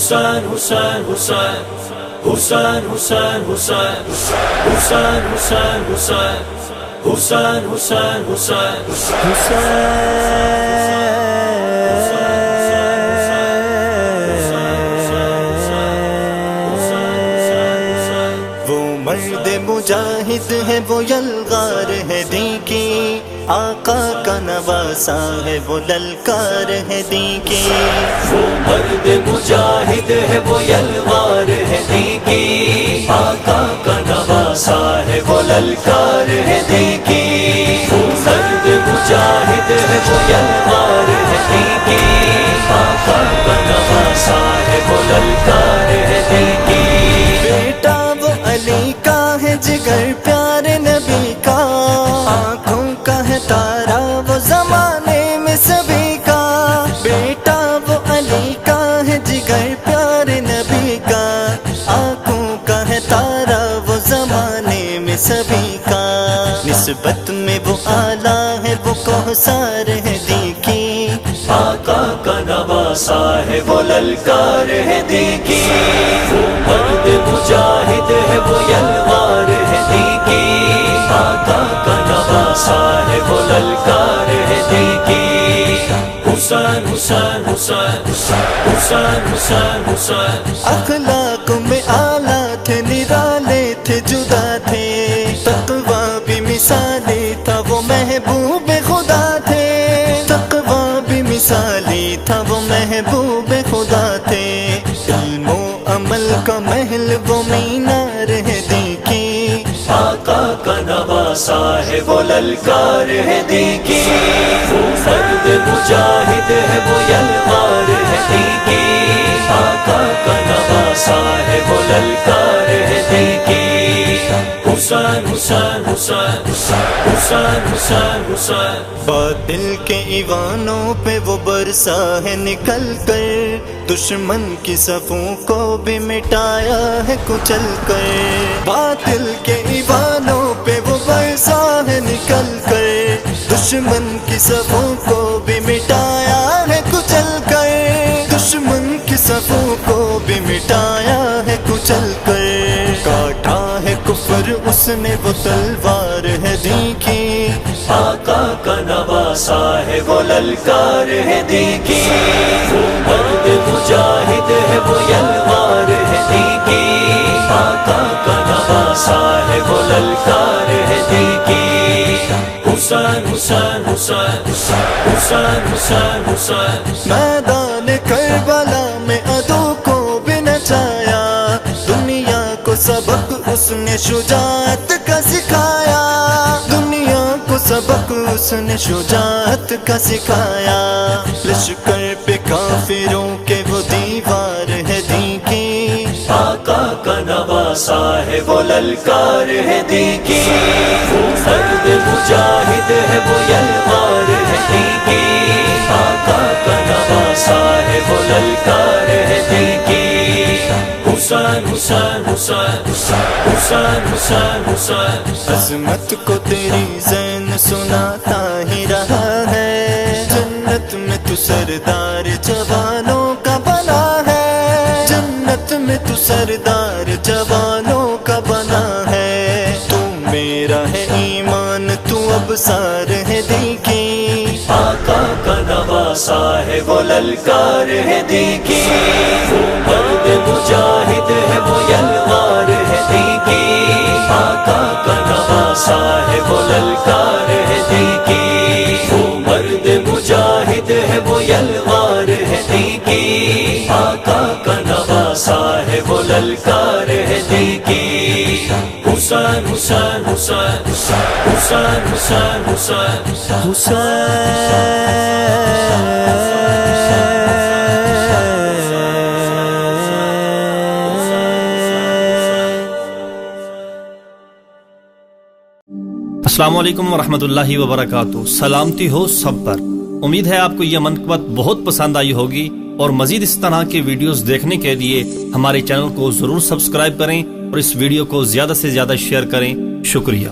حسین حسین حسین حسین حسین حسین حسین حسین حسین حسین حسین حسین وہ مرد مجاہد ہے، وہ یلغار ہے دین کی، آقا کا نواسا ہے، وہ للکار ہے دین کی۔ وہ مرد مجاہد ہے، وہ یلغار ہے دین کی، آقا کا نواسا ہے، وہ للکار ہے دین کی۔ وہ مرد مجاہد ہے، وہ یلغار ہے دین کی، آقا کا نواسا ہے، وہ للکار ہے دین کی۔ بیٹا وہ علی کا ہے، جگر پیارے نبی کا، آنکھوں کا ہے تارا وہ زمانے میں سبھی کا۔ بیٹا وہ علی کا ہے، جگر پیارے نبی کا، آنکھوں کا ہے تارا وہ زمانے میں سبھی کا۔ نسبت میں وہ اعلیٰ ہے، وہ کوثر ہے دین کی، آقا کا نواسا ہے، وہ للکار ہے دین کی۔ وہ مرد مجاہد ہے، وہ یلغار ہے دین کی، آقا کا نواسا ہے، وہ للکار ہے دین کی۔ حسین حسین حسین حسین حسین حسین اخلاق میں اعلیٰ تھے، نرالے تھے، جدا تھے، تقویٰ بھی مثالی تھا، وہ محبوب خدا تھے۔ تقویٰ بھی مثالی تھا، وہ محبوب خدا تھے۔ علم و عمل کا محل وہ مینار ہے دین کی، آقا کا نواسا ہے، وہ للکار ہے دین کی۔ وہ مرد مجاہد ہے، وہ یلغار ہے دین کی، آقا کا نواسا ہے، وہ للکار ہے دین کی۔ حسین حسین حسین حسین حسین حسین باطل کے ایوانوں پہ وہ برسا ہے نکل کر، دشمن کی صفوں کو بھی مٹایا ہے کچل کر۔ باطل کے ایوانوں پہ وہ برسا ہے نکل کر، دشمن کی صفوں کو بھی مٹایا ہے کچل کر۔ دشمن کی صفوں کو بھی مٹایا ہے کچل کر۔ کاٹا ہے کفر اس نے، وہ تلوار ہے دین کی، آقا کا نواسا ہے، وہ للکار ہے دین کی۔ وہ مرد مجاہد ہے، وہ یلغار ہے دین کی، آقا کا نواسا ہے، وہ للکار ہے دین کی۔ حسین حسین حسین حسین حسین حسین میدان کربلا میں عدو کو بھی نچایا، دنیا کو سبق اس نے شجاعت کا سکھایا۔ دنیا کو سبق اس نے شجاعت کا سکھایا۔ لشکر پہ کافروں کے وہ دیوار ہے دین کی، آقا کا نواسا ہے، وہ للکار ہے دین کی۔ وہ مرد مجاہد ہے، وہ یلغار ہے دین کی، آقا کا نواسا ہے، وہ للکار ہے دین کی۔ حسین حسین حسین حسین حسین حسین عظمت کو تیری زین سناتا ہی رہا ہے، جنت میں تو سردار جوانوں کا بنا ہے، جنت میں تو سردار جوانوں کا بنا ہے۔ تو میرا ہے ایمان، تو ابصار ہے دین کی، آقا کا نواسا ہے، وہ للکار ہے دین کی۔ وہ مرد مجاہد ہے، وہ یلغار ہے دین کی، آقا کا نواسا ہے، وہ للکار ہے دین کی۔ وہ مرد مجاہد ہے، وہ یلغار ہے دین کی، آقا کا نواسا ہے، وہ للکار ہے دین کی۔ حسین حسین حسین حسین حسین السلام علیکم ورحمۃ اللہ وبرکاتہ۔ سلامتی ہو سب پر۔ امید ہے آپ کو یہ منقبت بہت پسند آئی ہوگی، اور مزید اس طرح کے ویڈیوز دیکھنے کے لیے ہمارے چینل کو ضرور سبسکرائب کریں اور اس ویڈیو کو زیادہ سے زیادہ شیئر کریں۔ شکریہ۔